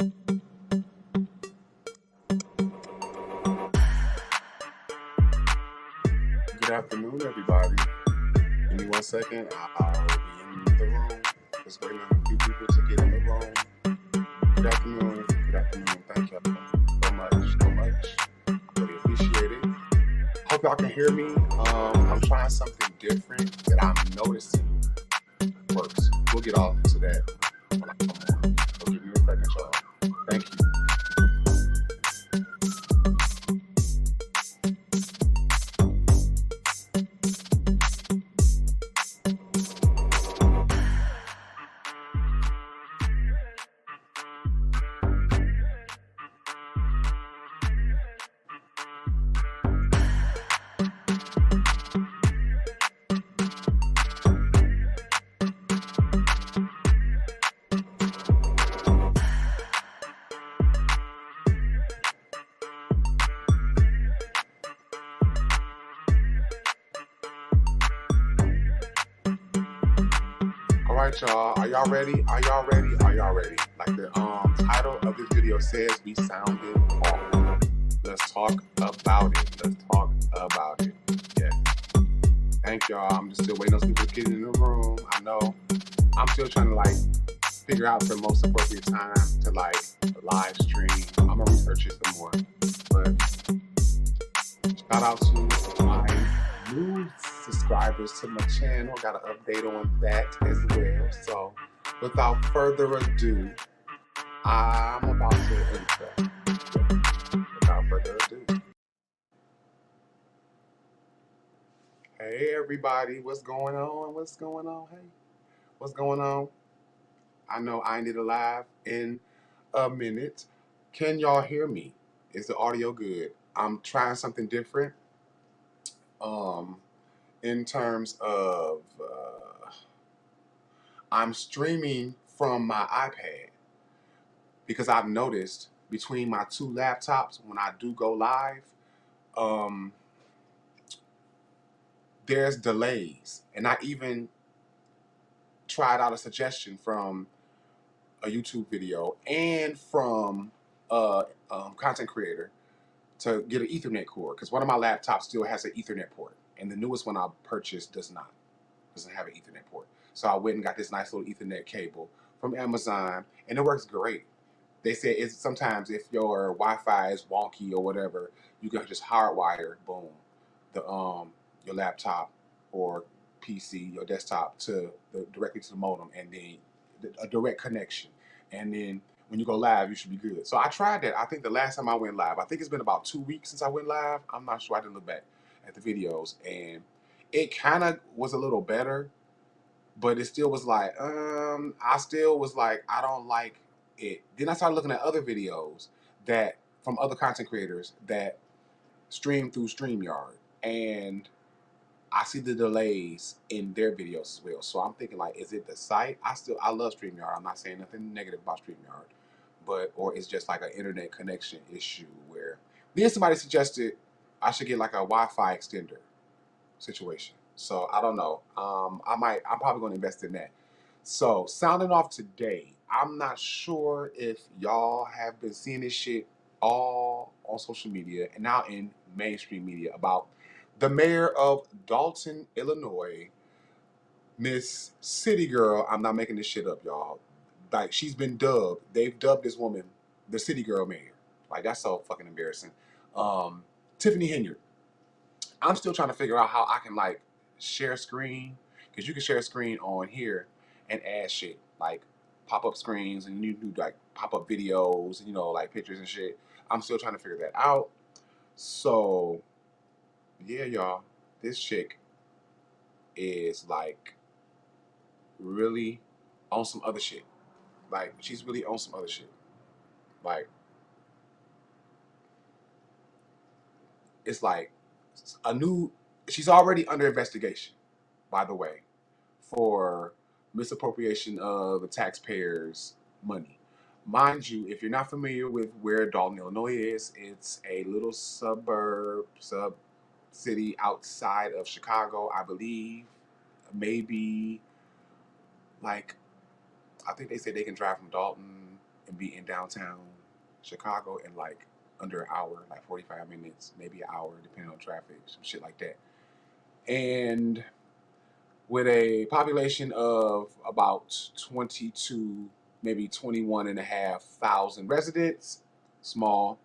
Good afternoon, everybody. Give me 1 second. I'll be in the room. Just waiting on a few people to get in the room. Good afternoon. Good afternoon. Thank y'all so much. So much. I really appreciate it. Hope y'all can hear me. I'm trying something different that I'm noticing works. We'll get off to that when I come on. So give me a second, y'all. Thank you. All right, y'all. Are y'all ready? Are y'all ready? Are y'all ready? Like the title of this video says, we sounded off. Let's talk about it. Let's talk about it. Yeah. Thank y'all. I'm just still waiting on some people to get in the room. I know. I'm still trying to like figure out the most appropriate time to like live stream. I'm gonna research it some more. But shout out to my new subscribers to my channel. Got an update on that as well. So without further ado, I'm about to enter. Without further ado. Hey everybody, what's going on? What's going on? Hey, what's going on? I know I ain't did a live in a minute. Can y'all hear me? Is the audio good? I'm trying something different. In terms of I'm streaming from my iPad because I've noticed between my two laptops when I do go live, there's delays, and I even tried out a suggestion from a YouTube video and from a content creator to get an Ethernet cord, because one of my laptops still has an Ethernet port, and the newest one I purchased doesn't have an Ethernet port. So I went and got this nice little Ethernet cable from Amazon, and it works great. They say it's sometimes if your Wi-Fi is wonky or whatever, you can just hardwire, boom, the your laptop or PC, your desktop directly to the modem, and then a direct connection. And then when you go live, you should be good. So I tried that. I think the last time I went live, I think it's been about 2 weeks since I went live. I'm not sure. I didn't look back at the videos, and it kind of was a little better, but it still was like, I still was like, I don't like it. Then I started looking at other videos that from other content creators that stream through StreamYard, and I see the delays in their videos as well. So I'm thinking like, is it the site? I love StreamYard. I'm not saying nothing negative about StreamYard, or it's just like an internet connection issue where then somebody suggested I should get like a Wi-Fi extender situation. So I don't know. I'm probably going to invest in that. So sounding off today, I'm not sure if y'all have been seeing this shit all on social media and now in mainstream media about the mayor of Dalton, Illinois, Miss City Girl. I'm not making this shit up, y'all. Like, she's been dubbed. They've dubbed this woman the City Girl mayor. Like, that's so fucking embarrassing. Tiffany Henyard. I'm still trying to figure out how I can like share screen, because you can share screen on here and add shit like pop-up screens, and you do like pop-up videos and like pictures and shit. I'm still trying to figure that out. So yeah, y'all, this chick is like really on some other shit. Like, she's really on some other shit. Like, it's like she's already under investigation, by the way, for misappropriation of the taxpayers' money. Mind you, if you're not familiar with where Dalton, Illinois is, it's a little sub city outside of Chicago, I believe. Maybe, like, I think they say they can drive from Dalton and be in downtown Chicago in like under an hour, like 45 minutes, maybe an hour, depending on traffic, some shit like that. And with a population of about 22, maybe 21 and a half thousand residents, small.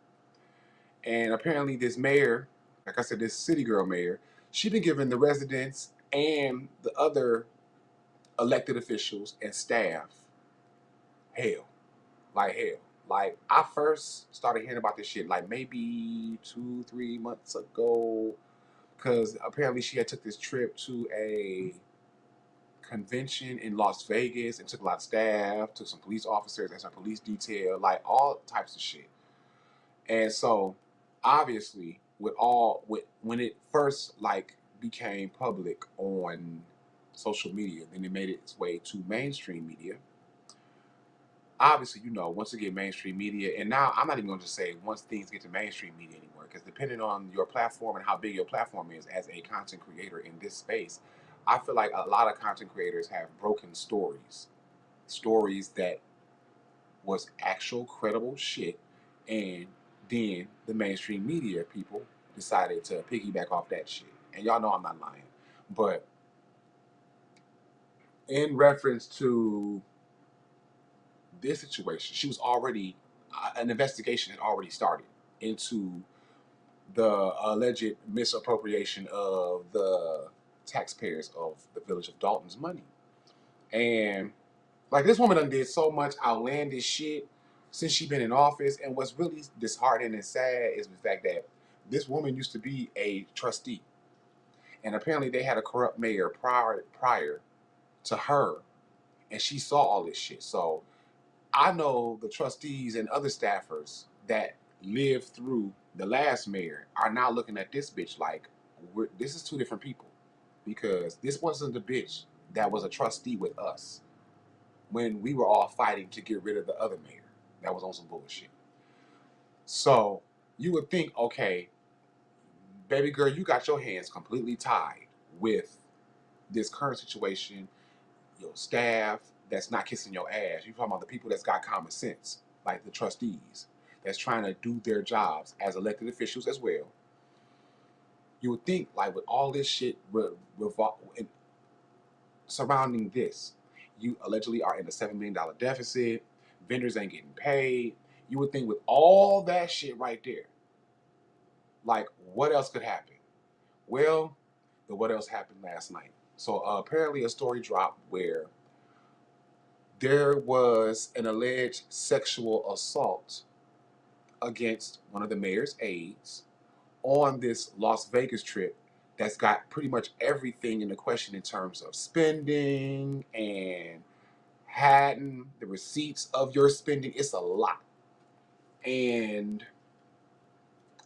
And apparently this mayor, like I said, this city girl mayor, she been giving the residents and the other elected officials and staff hell, like hell. Like I first started hearing about this shit like maybe 2, 3 months ago, because apparently she had took this trip to a convention in Las Vegas and took a lot of staff, took some police officers and some police detail, like all types of shit. And so obviously with when it first like became public on social media, then it made its way to mainstream media. Obviously, once it get mainstream media, and now I'm not even going to say once things get to mainstream media anymore, because depending on your platform and how big your platform is as a content creator in this space, I feel like a lot of content creators have broken stories that was actual credible shit, and then the mainstream media people decided to piggyback off that shit. And y'all know I'm not lying, but in reference to this situation, she was already an investigation had already started into the alleged misappropriation of the taxpayers of the village of Dalton's money. And like this woman done did so much outlandish shit since she been in office. And what's really disheartening and sad is the fact that this woman used to be a trustee. And apparently they had a corrupt mayor prior to her. And she saw all this shit. So I know the trustees and other staffers that lived through the last mayor are now looking at this bitch like, this is two different people. Because this wasn't the bitch that was a trustee with us when we were all fighting to get rid of the other mayor that was on some bullshit. So you would think, okay, baby girl, you got your hands completely tied with this current situation, your staff that's not kissing your ass. You're talking about the people that's got common sense, like the trustees, that's trying to do their jobs as elected officials as well. You would think, like, with all this shit surrounding this, you allegedly are in a $7 million deficit, vendors ain't getting paid. You would think with all that shit right there, like, what else could happen? Well, the what else happened last night. So apparently a story dropped where there was an alleged sexual assault against one of the mayor's aides on this Las Vegas trip that's got pretty much everything in the question in terms of spending and having the receipts of your spending. It's a lot. And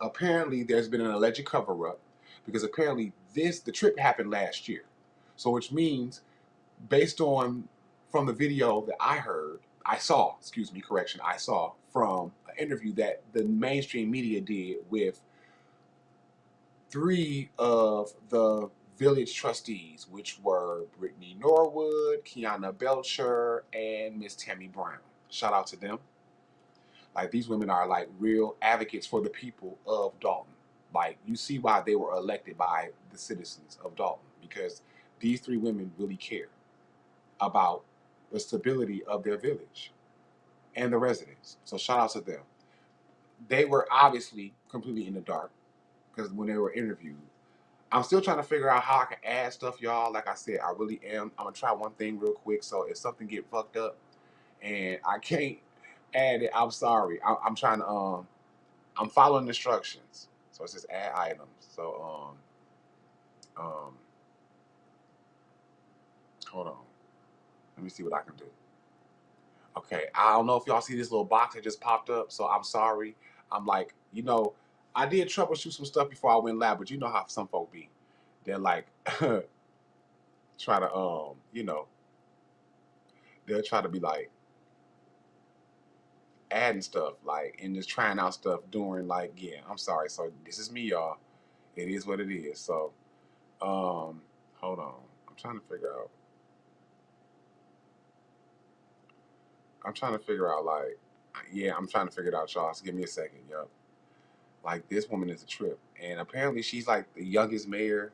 apparently there's been an alleged cover-up because apparently the trip happened last year. So which means based on from the video that I saw from an interview that the mainstream media did with three of the village trustees, which were Brittany Norwood, Kiana Belcher, and Miss Tammy Brown. Shout out to them. Like these women are like real advocates for the people of Dalton. Like you see why they were elected by the citizens of Dalton, because these three women really care about the stability of their village and the residents. So shout out to them. They were obviously completely in the dark because when they were interviewed, I'm still trying to figure out how I can add stuff, y'all. Like I said, I really am. I'm gonna try one thing real quick. So if something get fucked up and I can't add it, I'm sorry. I'm trying to I'm following instructions. So it says add items. So hold on. Let me see what I can do. Okay, I don't know if y'all see this little box that just popped up, so I'm sorry. I'm like, I did troubleshoot some stuff before I went live, but you know how some folk be. They're like try to they'll try to be like adding stuff like and just trying out stuff during like I'm sorry. So this is me, y'all. It is what it is. So hold on. I'm trying to figure out like Yeah, I'm trying to figure it out, y'all. So give me a second. Yup. Like, this woman is a trip. And apparently she's like the youngest mayor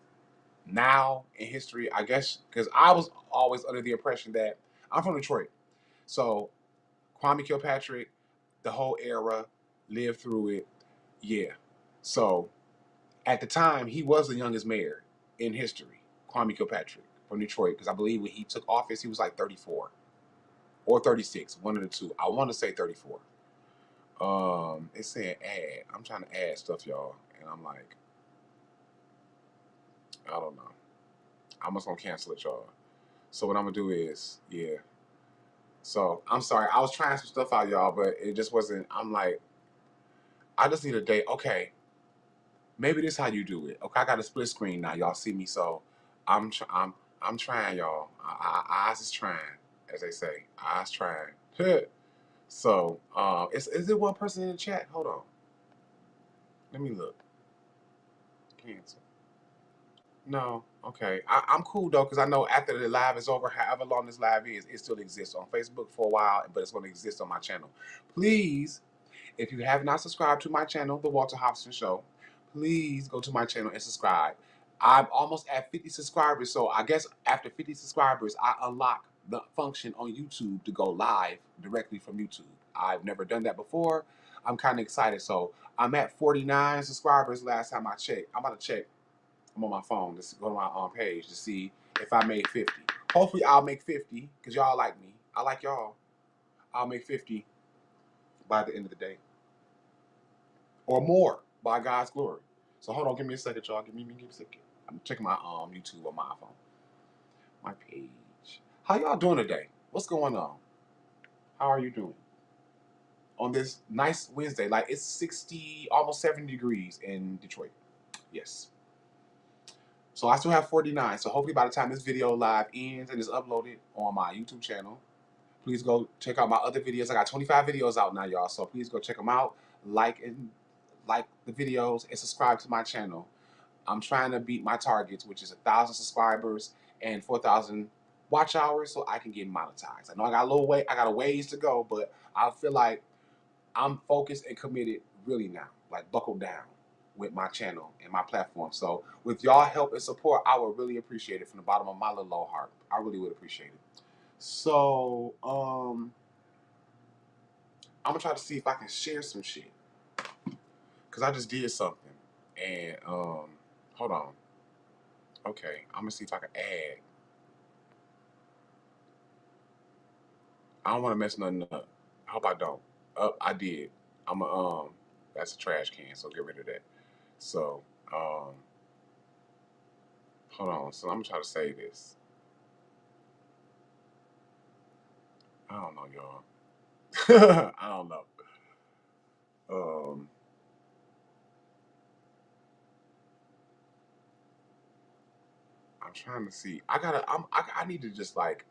now in history, I guess, because I was always under the impression that I'm from Detroit. So Kwame Kilpatrick, the whole era, lived through it. Yeah. So at the time, he was the youngest mayor in history, Kwame Kilpatrick from Detroit, because I believe when he took office, he was like 34 or 36, one of the two. I want to say 34. It's saying add. I'm trying to add stuff, y'all, and I'm like, I don't know. I'm just gonna cancel it, y'all. So what I'm gonna do is, yeah. So I'm sorry. I was trying some stuff out, y'all, but it just wasn't. I'm like, I just need a day. Okay, maybe this is how you do it. Okay, I got a split screen now. Y'all see me, so I'm trying, y'all. Eyes is trying, as they say. Eyes trying. So, is there one person in the chat? Hold on. Let me look. Cancel. No. Okay. I'm cool though, because I know after the live is over, however long this live is, it still exists on Facebook for a while, but it's going to exist on my channel. Please, if you have not subscribed to my channel, The Walter Hobson Show, please go to my channel and subscribe. I'm almost at 50 subscribers, so I guess after 50 subscribers, I unlock the function on YouTube to go live directly from YouTube. I've never done that before. I'm kind of excited. So I'm at 49 subscribers last time I checked. I'm about to check. I'm on my phone. Just go to my page to see if I made 50. Hopefully I'll make 50 because y'all like me. I like y'all. I'll make 50 by the end of the day. Or more, by God's glory. So hold on, give me a second, y'all. Give me a second. I'm checking my YouTube on my iPhone. My page. How y'all doing today? What's going on? How are you doing? On this nice Wednesday. Like, it's 60, almost 70 degrees in Detroit. Yes. So I still have 49. So hopefully by the time this video live ends and is uploaded on my YouTube channel, please go check out my other videos. I got 25 videos out now, y'all. So please go check them out. Like the videos and subscribe to my channel. I'm trying to beat my targets, which is 1,000 subscribers and 4,000 watch hours, so I can get monetized. I know I got a little way, I got a ways to go, but I feel like I'm focused and committed really now, like buckled down with my channel and my platform. So with y'all help and support, I would really appreciate it from the bottom of my little old heart. I really would appreciate it. So I'm gonna try to see if I can share some shit, cause I just did something, and hold on. Okay, I'm gonna see if I can add. I don't want to mess nothing up. I hope I don't. I did. I'm a That's a trash can, so get rid of that. So hold on. So I'm gonna try to say this. I don't know, y'all. I don't know. Um, I'm trying to see. I need to just like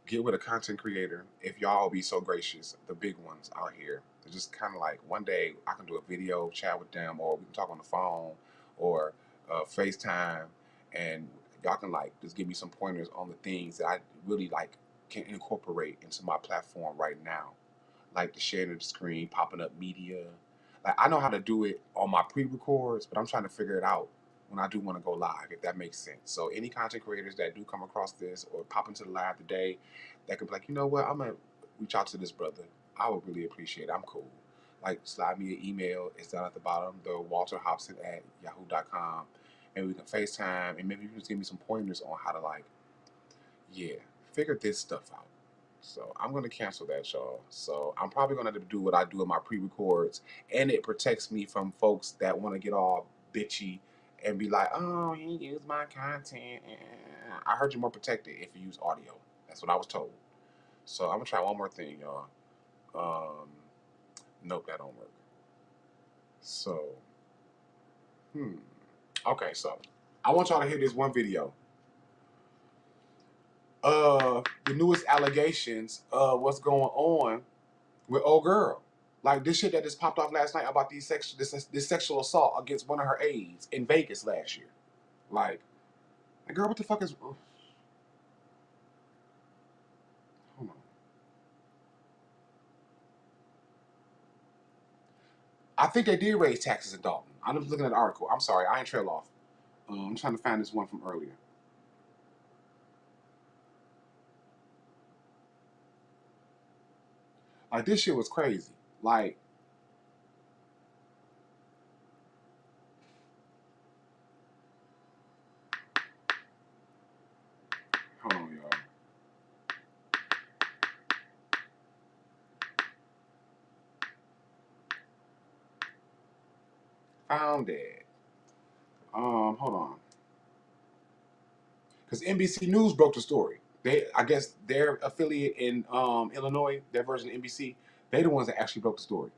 get with a content creator. If y'all be so gracious, the big ones out here, to just kind of like one day I can do a video chat with them, or we can talk on the phone, or FaceTime, and y'all can like just give me some pointers on the things that I really like can incorporate into my platform right now, like the sharing of the screen, popping up media. Like, I know how to do it on my pre-records, but I'm trying to figure it out when I do want to go live, if that makes sense. So any content creators that do come across this or pop into the live today, that could be like, you know what, I'm gonna reach out to this brother. I would really appreciate it. I'm cool. Like, slide me an email. It's down at the bottom, the Walter Hobson at yahoo.com. And we can FaceTime, and maybe you can just give me some pointers on how to like, yeah, figure this stuff out. So I'm gonna cancel that, y'all. So I'm probably gonna do what I do in my pre-records, and it protects me from folks that want to get all bitchy and be like, "Oh, you use my content." I heard you're more protected if you use audio. That's what I was told. So I'm gonna try one more thing, y'all. Um, nope, that don't work. So, okay. So I want y'all to hear this one video. The newest allegations of what's going on with old girl. Like this shit that just popped off last night about this sexual assault against one of her aides in Vegas last year. Like, girl, what the fuck is? Hold on. I think they did raise taxes in Dalton. I'm just looking at the article. I'm sorry, I ain't trail off. I'm trying to find this one from earlier. Like, this shit was crazy. Like, hold on, y'all. Found it. Hold on. Because NBC News broke the story. I guess their affiliate in Illinois, their version of NBC, they the ones that actually broke the story.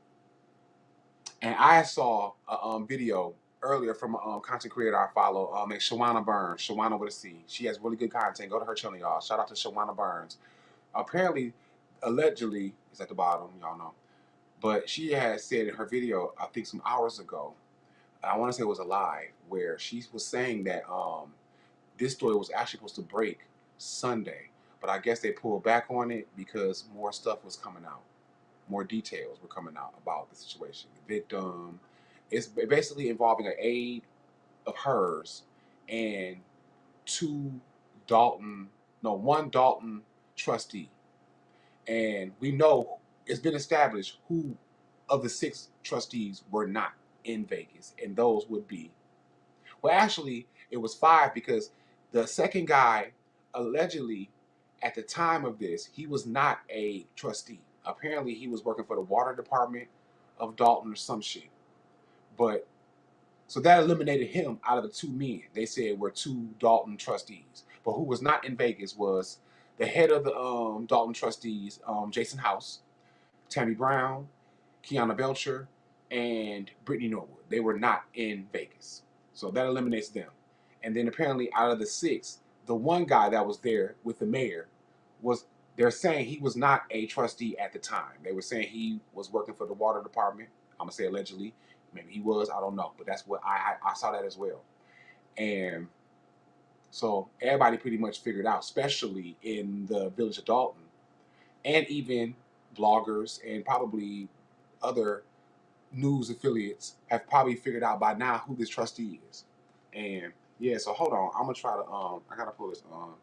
And I saw a video earlier from a content creator I follow, named Shawana Burns. Shawana with a C. She has really good content. Go to her channel, y'all. Shout out to Shawana Burns. Apparently, allegedly, it's at the bottom, y'all know. But she had said in her video, I think some hours ago, I want to say it was a live, where she was saying that this story was actually supposed to break Sunday. But I guess they pulled back on it because more stuff was coming out. More details were coming out about the situation. The victim. It's basically involving an aide of hers and one Dalton trustee. And we know it's been established who of the 6 trustees were not in Vegas. And those would be, well, actually, it was 5 because the second guy, allegedly, at the time of this, he was not a trustee. Apparently, he was working for the water department of Dalton or some shit. But, so that eliminated him out of the 2 men. They said were 2 Dalton trustees. But who was not in Vegas was the head of the Dalton trustees, Jason House, Tammy Brown, Kiana Belcher, and Brittany Norwood. They were not in Vegas. So that eliminates them. And then apparently out of the 6, the one guy that was there with the mayor they're saying he was not a trustee at the time. They were saying he was working for the water department. I'm going to say allegedly. Maybe he was. I don't know. But that's what I saw that as well. And so everybody pretty much figured out, especially in the village of Dalton, and even bloggers and probably other news affiliates have probably figured out by now who this trustee is. And yeah, so hold on. I'm going to try to, I got to pull this on.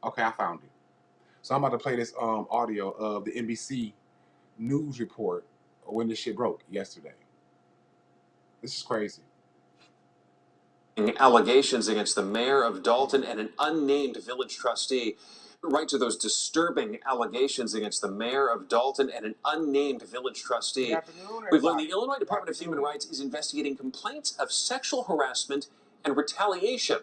Okay, I found it. So I'm about to play this audio of the NBC News report when this shit broke yesterday. This is crazy. Allegations against the mayor of Dalton and an unnamed village trustee. Right to those disturbing allegations against the mayor of Dalton and an unnamed village trustee. We've learned the Illinois Department of Human Rights is investigating complaints of sexual harassment and retaliation.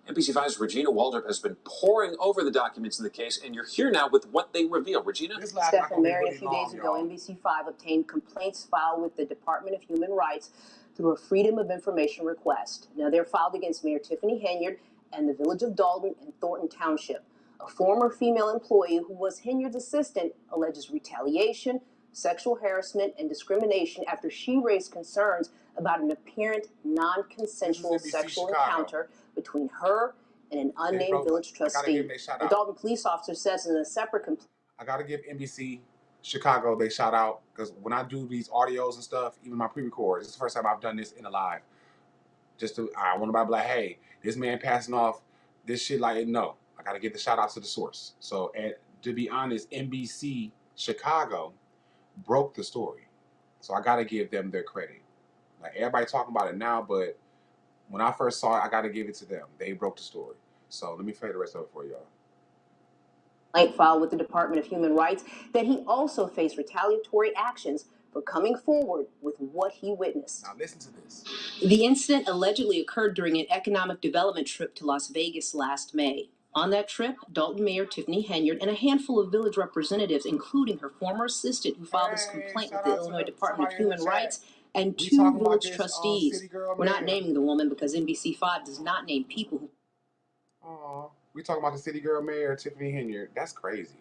NBC5's Regina Waldrop has been poring over the documents in the case, and you're here now with what they reveal. Regina? Stephen Marion, a few days ago, NBC5 obtained complaints filed with the Department of Human Rights through a Freedom of Information request. Now, they're filed against Mayor Tiffany Henyard and the village of Dalton and Thornton Township. A former female employee who was Henyard's assistant alleges retaliation, sexual harassment, and discrimination after she raised concerns about an apparent non-consensual sexual encounter between her and an unnamed village trustee. The Dalton police officer says in a separate complaint. I gotta give NBC Chicago they shout out, because when I do these audios and stuff, even my pre-records, it's the first time I've done this in a live. I want to be like, hey, this man passing off this shit like, no. I gotta give the shout out to the source. So, and to be honest, NBC Chicago broke the story. So I gotta give them their credit. Like, everybody talking about it now, but when I first saw it, I gotta give it to them. They broke the story. So let me play the rest of it for y'all. Filed with the Department of Human Rights that he also faced retaliatory actions for coming forward with what he witnessed. Now listen to this. The incident allegedly occurred during an economic development trip to Las Vegas last May. On that trip, Dalton Mayor Tiffany Henyard and a handful of village representatives, including her former assistant who filed this complaint with the Illinois Department of Human Rights, and 2 village trustees. We're not naming the woman because NBC5 does not name people who... We talking about the city girl mayor, Tiffany Henyard. That's crazy.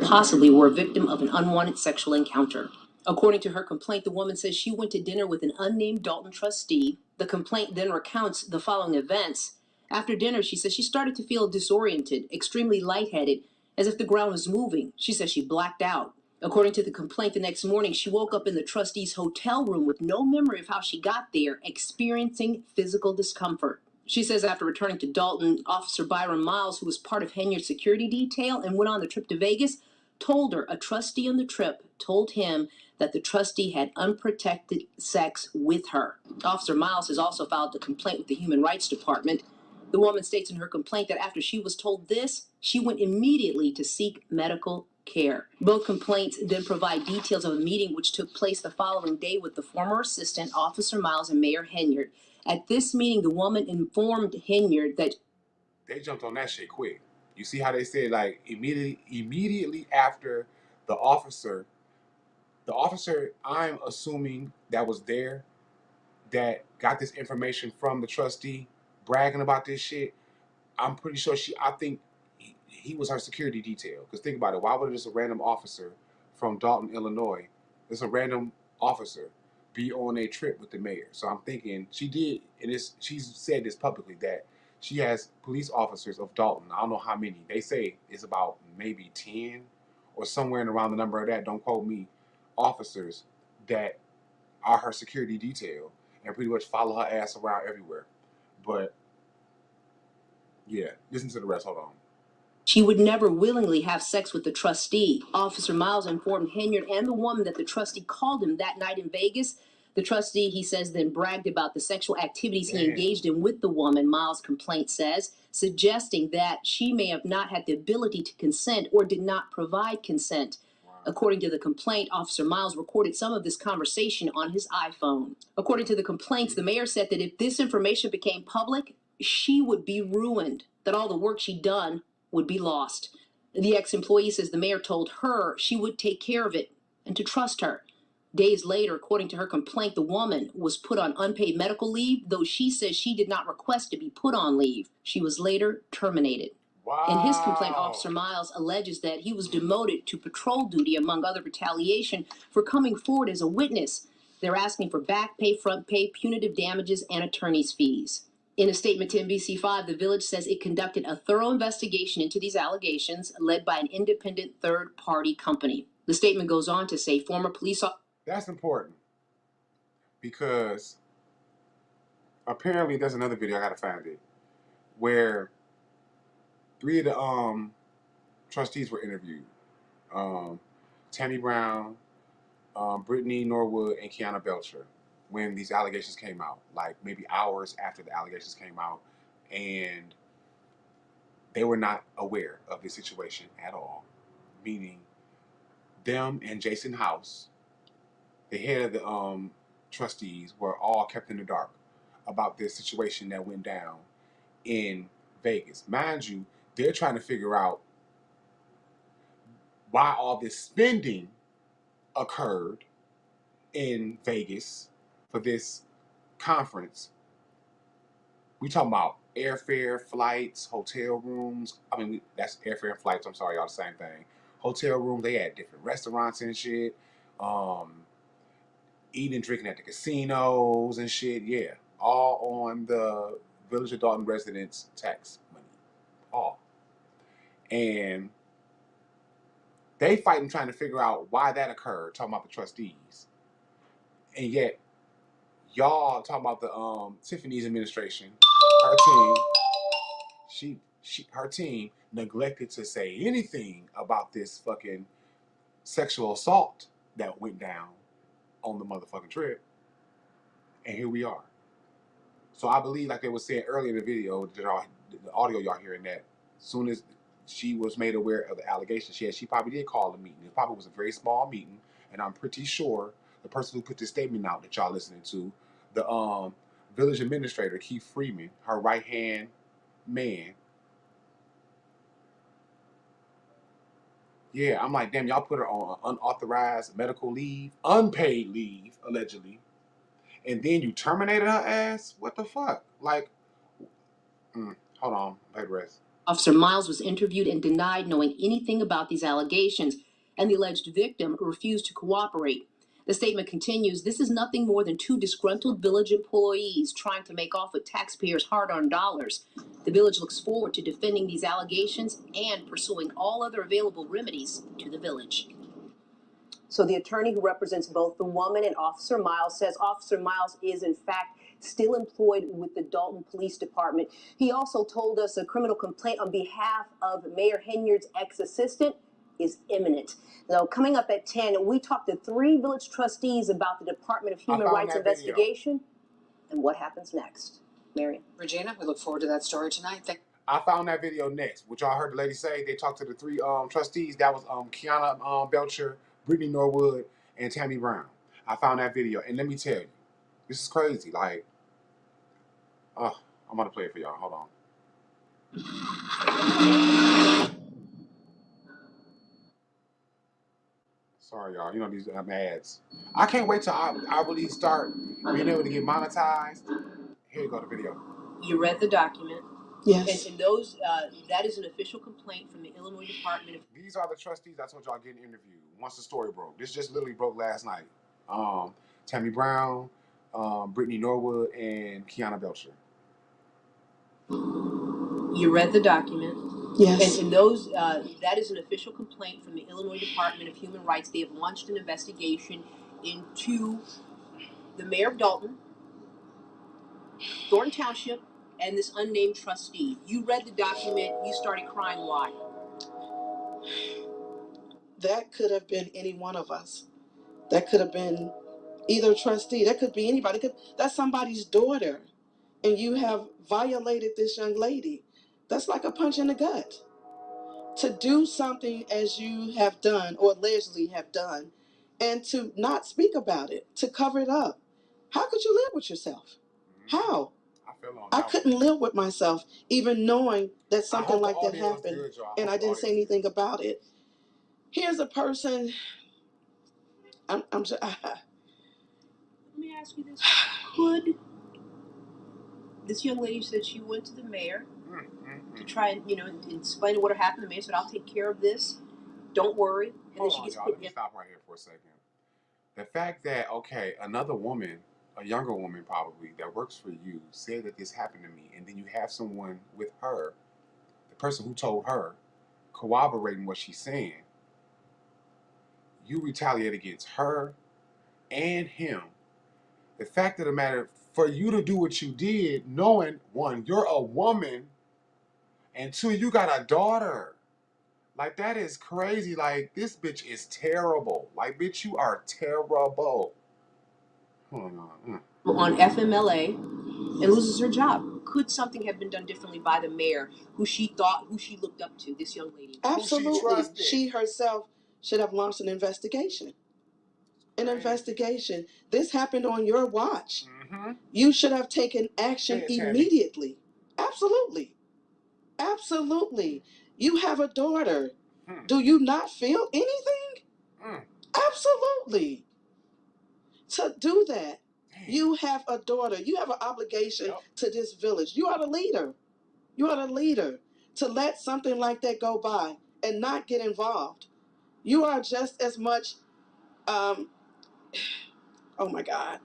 Possibly were a victim of an unwanted sexual encounter. According to her complaint, the woman says she went to dinner with an unnamed Dalton trustee. The complaint then recounts the following events. After dinner, she says she started to feel disoriented, extremely lightheaded, as if the ground was moving. She says she blacked out. According to the complaint, the next morning, she woke up in the trustee's hotel room with no memory of how she got there, experiencing physical discomfort. She says after returning to Dalton, Officer Byron Miles, who was part of Henyard's security detail and went on the trip to Vegas, told her a trustee on the trip told him that the trustee had unprotected sex with her. Officer Miles has also filed a complaint with the Human Rights Department. The woman states in her complaint that after she was told this, she went immediately to seek medical care. Both complaints then provide details of a meeting which took place the following day with the former assistant, Officer Miles, and Mayor Henyard. At this meeting, the woman informed Henyard that they jumped on that shit quick. You see how they said like immediately after the officer I'm assuming that was there that got this information from the trustee bragging about this shit. I'm pretty sure I think he was her security detail. Because think about it, why would just a random officer from Dalton, Illinois, just a random officer, be on a trip with the mayor? So I'm thinking she did, and she's said this publicly, that she has police officers of Dalton. I don't know how many. They say it's about maybe 10 or somewhere in around the number of that, don't quote me, officers that are her security detail and pretty much follow her ass around everywhere. But yeah, listen to the rest. Hold on. She would never willingly have sex with the trustee. Officer Miles informed Henyard and the woman that the trustee called him that night in Vegas. The trustee, he says, then bragged about the sexual activities he engaged in with the woman, Miles' complaint says, suggesting that she may have not had the ability to consent or did not provide consent. According to the complaint, Officer Miles recorded some of this conversation on his iPhone. According to the complaints, the mayor said that if this information became public, she would be ruined, that all the work she'd done would be lost. The ex-employee says the mayor told her she would take care of it and to trust her. Days later, according to her complaint, the woman was put on unpaid medical leave, though she says she did not request to be put on leave. She was later terminated. Wow. In his complaint, Officer Miles alleges that he was demoted to patrol duty, among other retaliation, for coming forward as a witness. They're asking for back pay, front pay, punitive damages, and attorney's fees. In a statement to NBC5, the village says it conducted a thorough investigation into these allegations, led by an independent third-party company. The statement goes on to say former police officers... That's important, because apparently there's another video, I gotta find it, where 3 of the trustees were interviewed. Tammy Brown, Brittany Norwood, and Kiana Belcher, when these allegations came out, like maybe hours after the allegations came out, and they were not aware of the situation at all. Meaning, them and Jason House, the head of the trustees, were all kept in the dark about this situation that went down in Vegas. Mind you, they're trying to figure out why all this spending occurred in Vegas for this conference. We talking about airfare, flights, hotel rooms. I mean, that's airfare and flights. I'm sorry, y'all, the same thing. Hotel rooms, they had different restaurants and shit. Eating and drinking at the casinos and shit. Yeah, all on the Village of Dalton residents' tax money. All. And they fighting, trying to figure out why that occurred, talking about the trustees. And yet, y'all talking about the Tiffany's administration, her team, her team neglected to say anything about this fucking sexual assault that went down on the motherfucking trip. And here we are. So I believe, like they were saying earlier in the video, the audio y'all hearing, that as soon as she was made aware of the allegations, she probably did call a meeting. It probably was a very small meeting, and I'm pretty sure the person who put this statement out that y'all listening to, the village administrator, Keith Freeman, her right-hand man. Yeah, I'm like, damn, y'all put her on unauthorized medical leave, unpaid leave, allegedly, and then you terminated her ass? What the fuck? Like, hold on, let it rest. Officer Miles was interviewed and denied knowing anything about these allegations, and the alleged victim refused to cooperate. The statement continues, this is nothing more than 2 disgruntled village employees trying to make off with taxpayers' hard-earned dollars. The village looks forward to defending these allegations and pursuing all other available remedies to the village. So the attorney who represents both the woman and Officer Miles says Officer Miles is in fact still employed with the Dalton Police Department. He also told us a criminal complaint on behalf of Mayor Henyard's ex-assistant is imminent. Now, coming up at 10, we talked to 3 village trustees about the Department of Human Rights investigation and what happens next. Marion. Regina, we look forward to that story tonight. I found that video next, which y'all heard the lady say. They talked to the 3 trustees. That was Kiana Belcher, Brittany Norwood, and Tammy Brown. I found that video, and let me tell you, this is crazy. Like, I'm gonna play it for y'all. Hold on. Sorry, y'all. You know these ads. I can't wait till I really start being able to get monetized. Here you go, the video. You read the document. Yes. And those, that is an official complaint from the Illinois Department of... These are the trustees I told y'all getting interviewed once the story broke. This just literally broke last night. Tammy Brown, Brittany Norwood, and Kiana Belcher. You read the document. Yes. And those, that is an official complaint from the Illinois Department of Human Rights. They have launched an investigation into the mayor of Dalton, Thornton Township, and this unnamed trustee. You read the document, you started crying. Why? That could have been any one of us. That could have been either trustee. That could be anybody. That's somebody's daughter. And you have violated this young lady. That's like a punch in the gut. To do something as you have done or allegedly have done and to not speak about it, to cover it up. How could you live with yourself? How? I couldn't live with myself, even knowing that something like that happened, and I didn't say anything about it. Here's a person. Let me ask you this: could this young lady said she went to the mayor to try and explain what had happened? The mayor said, "I'll take care of this. Don't worry." And Hold on, y'all. Let me stop right here for a second. The fact that another woman, a younger woman probably, that works for you, said that this happened to me, and then you have someone with her, the person who told her, corroborating what she's saying, you retaliate against her and him. The fact of the matter, for you to do what you did, knowing, 1, you're a woman, and 2, you got a daughter. Like, that is crazy. Like, this bitch is terrible. Like, bitch, you are terrible. Hold on. On FMLA and loses her job. Could something have been done differently by the mayor, who she looked up to, this young lady? Absolutely. She herself should have launched an investigation. An investigation. This happened on your watch. Mm-hmm. You should have taken action immediately. Absolutely. Absolutely. You have a daughter. Do you not feel anything? Absolutely. To do that, you have a daughter. You have an obligation to this village. You are the leader. You are the leader. To let something like that go by and not get involved. You are just as much, oh my God.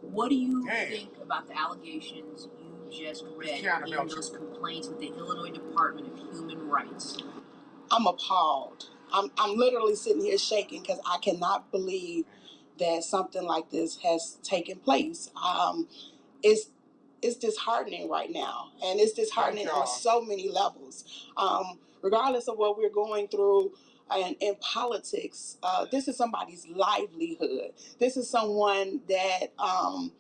What do you think about the allegations you just read in those complaints with the Illinois Department of Human Rights? I'm appalled. I'm literally sitting here shaking because I cannot believe that something like this has taken place. It's disheartening right now, and it's disheartening on so many levels. Regardless of what we're going through in politics, this is somebody's livelihood. This is someone that, oh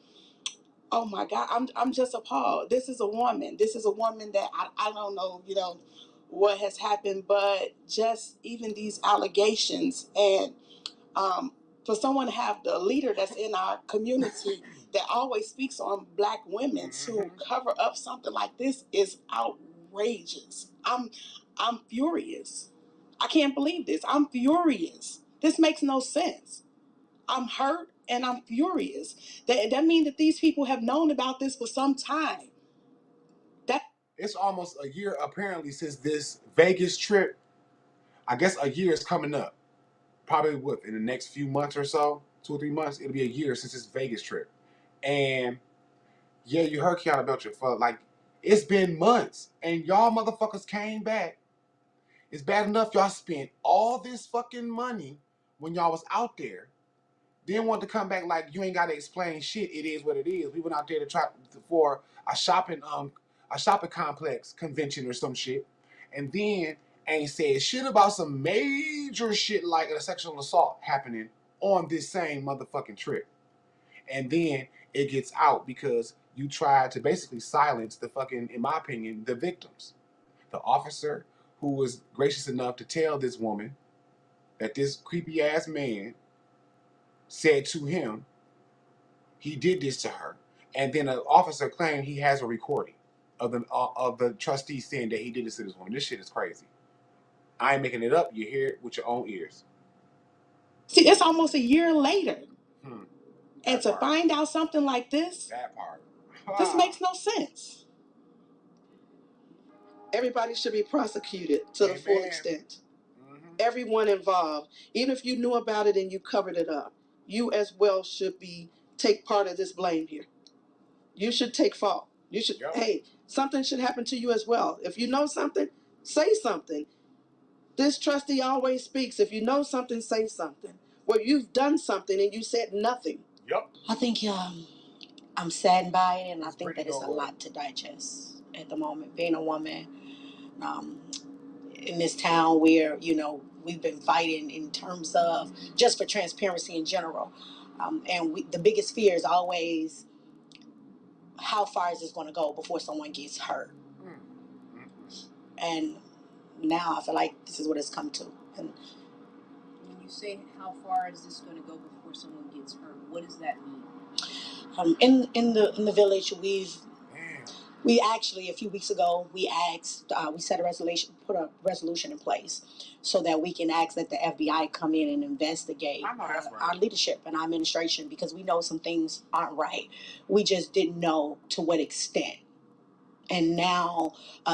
my God, I'm just appalled. This is a woman. This is a woman that I don't know, what has happened, but just even these allegations and for someone to have the leader that's in our community that always speaks on Black women to cover up something like this is outrageous. I'm furious. I can't believe this. I'm furious. This makes no sense. I'm hurt and I'm furious. That means that these people have known about this for some time. It's almost a year, apparently, since this Vegas trip. I guess a year is coming up. Probably in the next few months or so, 2 or 3 months, it'll be a year since this Vegas trip. And yeah, you heard Kiana Belcher for it's been months. And y'all motherfuckers came back It's bad enough y'all spent all this fucking money when y'all was out there. Then want to come back like you ain't got to explain shit. It is what it is. We went out there to try for a shopping complex convention or some shit, and then ain't said shit about some major shit like a sexual assault happening on this same motherfucking trip. And then it gets out because you tried to basically silence the fucking, in my opinion, the victims. The officer who was gracious enough to tell this woman that this creepy ass man said to him he did this to her, and then an officer claimed he has a recording of the trustee saying that he did this to this woman. This shit is crazy. I ain't making it up. You hear it with your own ears. See, it's almost a year later. And to part. find out something like this, That part. this makes no sense. Everybody should be prosecuted to the full extent. Everyone involved, even if you knew about it and you covered it up, you as well should take part of this blame here. You should take fault. You should, hey, something should happen to you as well. If you know something, say something. This trustee always speaks. If you know something, say something. Well, you've done something and you said nothing. Yep. I think I'm saddened by it, and I think that it's a lot to digest at the moment. Being a woman in this town where, we've been fighting in terms of just for transparency in general. And the biggest fear is always, how far is this going to go before someone gets hurt? And now I feel like this is what it's come to. And when you say, how far is this going to go before someone gets hurt, what does that mean? In the village, we actually, a few weeks ago, we set put a resolution in place so that we can ask that the FBI come in and investigate our leadership and our administration, because we know some things aren't right. We just didn't know to what extent. And now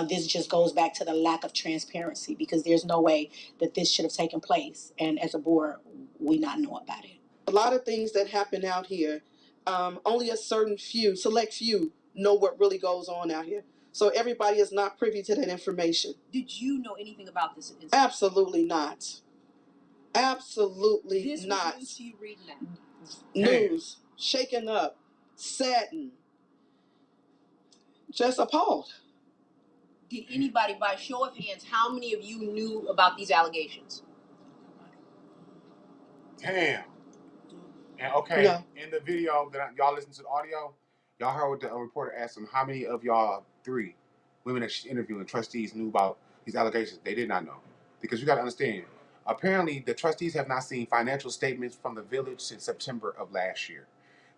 this just goes back to the lack of transparency, because there's no way that this should have taken place. And as a board, we not know about it. A lot of things that happen out here, only a select few know what really goes on out here. So everybody is not privy to that information. Did you know anything about this incident? Absolutely not. Absolutely this not. This was news to you reading that? News, shaken up, saddened, just appalled. Did anybody, by show of hands, how many of you knew about these allegations? Damn. And okay, in the video that y'all listen to the audio, y'all heard what the reporter asked him, how many of y'all three women that she's interviewing, trustees, knew about these allegations? They did not know. Because you got to understand, apparently the trustees have not seen financial statements from the village since September of last year.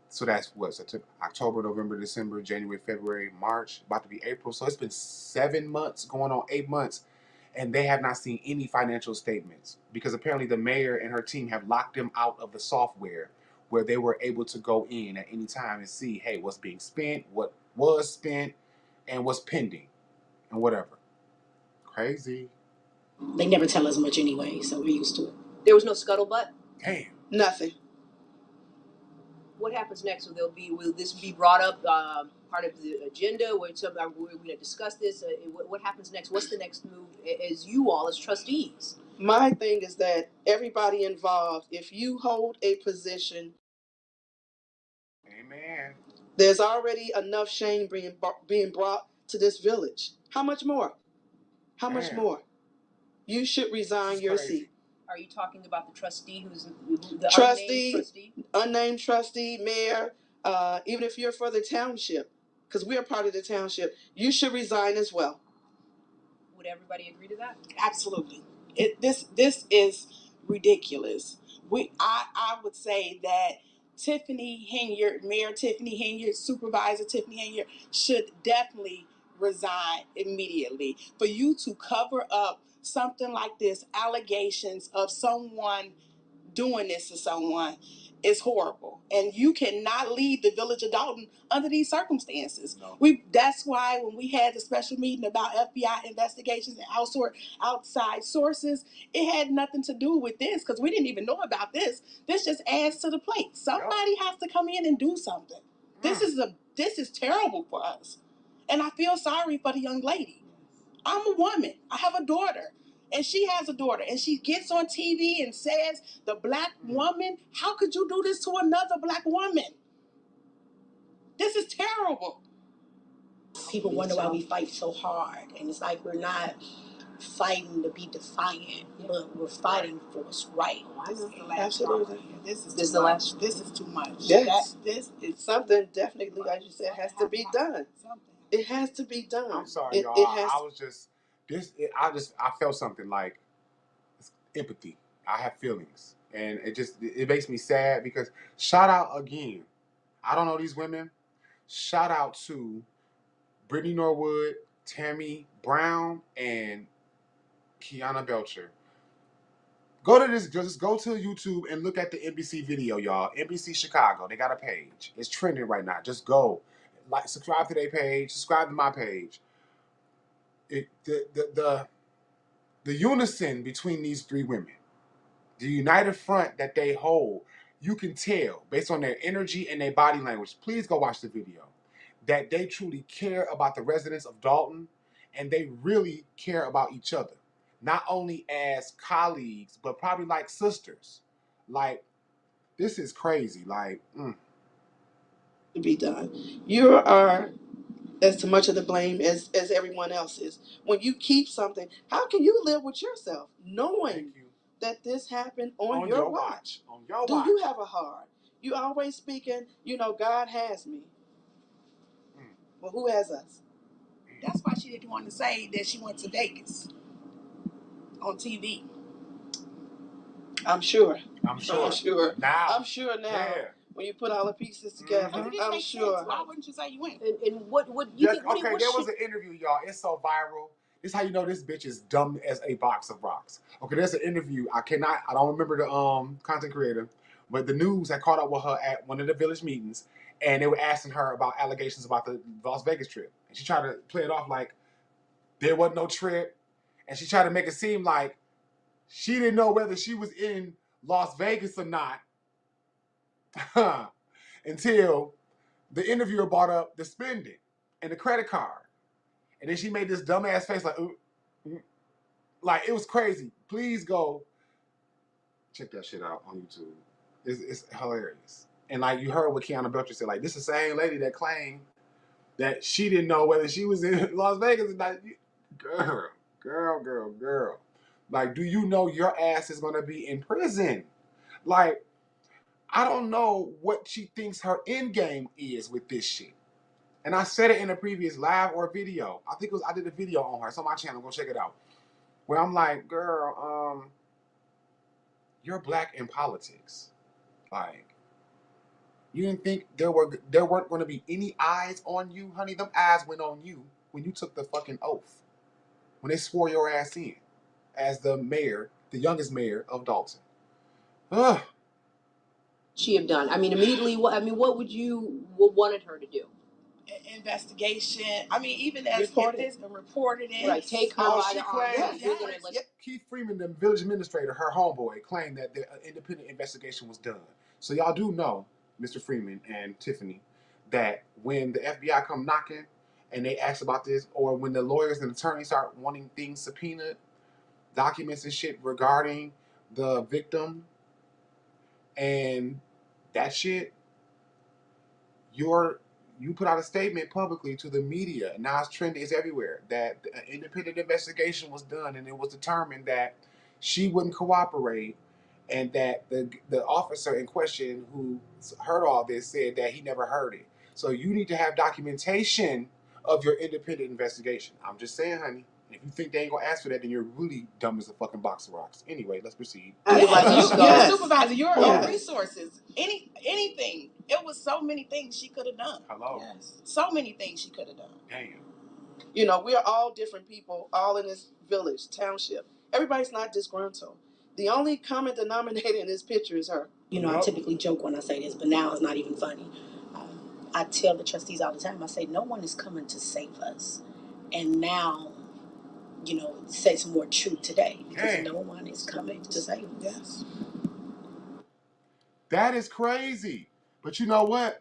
So that's what, September, October, November, December, January, February, March, about to be April. So it's been 7 months, going on 8 months, and they have not seen any financial statements, because apparently the mayor and her team have locked them out of the software where they were able to go in at any time and see, hey, what's being spent, what was spent, and what's pending, and whatever. Crazy. They never tell us much anyway, so we're used to it. There was no scuttlebutt? Damn. Nothing. What happens next? Will this be brought up, part of the agenda? We're going to discuss this. What happens next? What's the next move as you all, as trustees? My thing is that everybody involved, if you hold a position, amen, there's already enough shame being brought to this village. How much more? How much more? You should resign your seat. Are you talking about the trustee who's the unnamed trustee, mayor, even if you're for the township, because we're part of the township, you should resign as well. Would everybody agree to that? Absolutely. This is ridiculous. I would say that Tiffany Henyard, Mayor Tiffany Henyard, Supervisor Tiffany Henyard should definitely resign immediately. For you to cover up something like this, allegations of someone doing this to someone, is horrible. And you cannot leave the village of Dalton under these circumstances. No. That's why when we had the special meeting about FBI investigations and outside sources, it had nothing to do with this, because we didn't even know about this. This just adds to the plate. Somebody has to come in and do something. This is terrible for us. And I feel sorry for the young lady. I'm a woman. I have a daughter. And she has a daughter, and she gets on TV and says, the black woman, how could you do this to another black woman? This is terrible. People wonder why we fight so hard, and it's like we're not fighting to be defiant, but we're fighting for what's right. This is the last Absolutely. straw. This is This too the much. last- This is too much. Yes. This is Something definitely, as you said, has to be done. something. It has to be done. I'm sorry, y'all. It has. I was just I felt something like empathy. I have feelings, and it makes me sad because shout out again. I don't know these women. Shout out to Brittany Norwood, Tammy Brown, and Kiana Belcher. Just go to YouTube and look at the NBC video, y'all. NBC Chicago, they got a page. It's trending right now. Just go, subscribe to their page, subscribe to my page. The unison between these three women, the united front that they hold, you can tell based on their energy and their body language. Please go watch the video. That they truly care about the residents of Dalton, and they really care about each other. Not only as colleagues, but probably like sisters. Like, this is crazy. Like, To be done. You are as much of the blame as everyone else is. When you keep something, how can you live with yourself knowing thank you. that this happened on your watch? On your Do watch. you have a heart? You always speaking, God has me. Well, who has us? That's why she didn't want to say that she went to Vegas on TV. I'm sure. I'm sure. I'm sure. Now. I'm sure now. Yeah. When you put all the pieces together, Mhm. It just I'm makes sure. sense. Why wouldn't you say you went? And what you Yeah, think? What, okay, what there she- was an interview, y'all. It's so viral. This is how you know this bitch is dumb as a box of rocks. Okay, there's an interview. I don't remember the content creator, but the news had caught up with her at one of the village meetings, and they were asking her about allegations about the Las Vegas trip. And she tried to play it off like there wasn't no trip, and she tried to make it seem like she didn't know whether she was in Las Vegas or not until the interviewer brought up the spending and the credit card. And then she made this dumbass face like it was crazy. Please go check that shit out on YouTube. It's hilarious. And like you heard what Kiana Belcher said, like this is the same lady that claimed that she didn't know whether she was in Las Vegas or not. Girl. Like, do you know your ass is gonna be in prison? Like, I don't know what she thinks her end game is with this shit. And I said it in a previous live or video. I think I did a video on her. It's on my channel. Go check it out. Where I'm like, girl, you're black in politics. Like, you didn't think there weren't going to be any eyes on you, honey? Them eyes went on you when you took the fucking oath. When they swore your ass in as the mayor, the youngest mayor of Dalton. Ugh. she have done? I mean, immediately. What wanted her to do? Investigation. I mean, even as Reported it. Right, take her by the arm. Claimed, You're gonna let Keith Freeman, the village administrator, her homeboy, claimed that the independent investigation was done. So y'all do know, Mr. Freeman and Tiffany, that when the FBI come knocking and they ask about this, or when the lawyers and attorneys start wanting things subpoenaed, documents and shit regarding the victim and that shit, you put out a statement publicly to the media, and now it's trending, it's everywhere, that an independent investigation was done and it was determined that she wouldn't cooperate, and that the officer in question who heard all this said that he never heard it. So you need to have documentation of your independent investigation. I'm just saying, honey. If you think they ain't gonna ask for that, then you're really dumb as a fucking box of rocks. Anyway, let's proceed. You're Yes. a supervisor. Your Yes. resources. Anything. It was so many things she could have done. Hello. Yes. So many things she could have done. Damn. We are all different people, all in this village, township. Everybody's not disgruntled. The only common denominator in this picture is her. I typically joke when I say this, but now it's not even funny. I tell the trustees all the time, I say, no one is coming to save us. And now, say some more truth today, because no one is coming to save us. Yes. That is crazy. But you know what?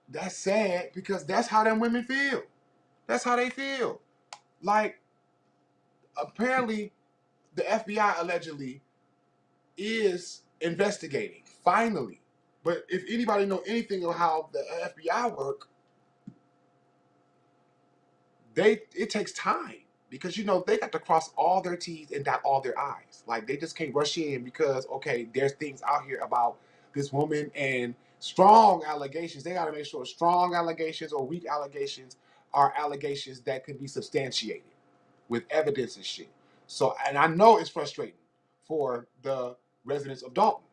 That's sad because that's how them women feel. That's how they feel. Like, apparently, the FBI allegedly is investigating, finally. But if anybody know anything of how the FBI work, it takes time. Because, you know, they got to cross all their T's and dot all their I's. Like, they just can't rush in because, okay, there's things out here about this woman and strong allegations. They got to make sure strong allegations or weak allegations are allegations that could be substantiated with evidence and shit. So, and I know it's frustrating for the residents of Dalton.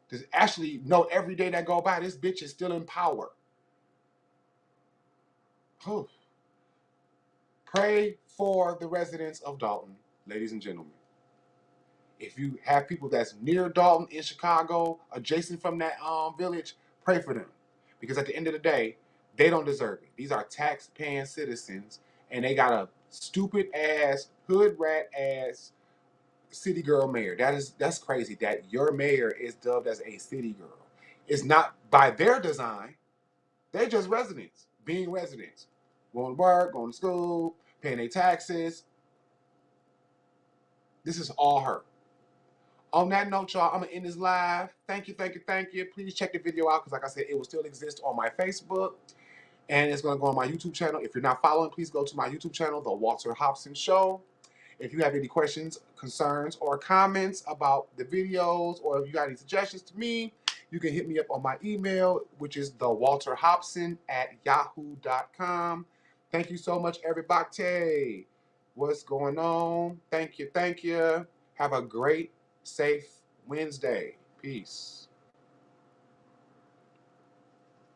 Because actually, know every day that go by, this bitch is still in power. Whew. Pray for the residents of Dalton, ladies and gentlemen. If you have people that's near Dalton in Chicago, adjacent from that village, pray for them. Because at the end of the day, they don't deserve it. These are tax-paying citizens, and they got a stupid-ass, hood rat-ass city girl mayor. That's crazy that your mayor is dubbed as a city girl. It's not by their design. They're just residents, being residents. Going to work, going to school, paying their taxes. This is all her. On that note, y'all, I'm going to end this live. Thank you, thank you, thank you. Please check the video out because, like I said, it will still exist on my Facebook. And it's going to go on my YouTube channel. If you're not following, please go to my YouTube channel, The Walter Hobson Show. If you have any questions, concerns, or comments about the videos, or if you got any suggestions to me, you can hit me up on my email, which is thewalterhobson@yahoo.com. Thank you so much, everybody. What's going on? Thank you, thank you. Have a great, safe Wednesday. Peace.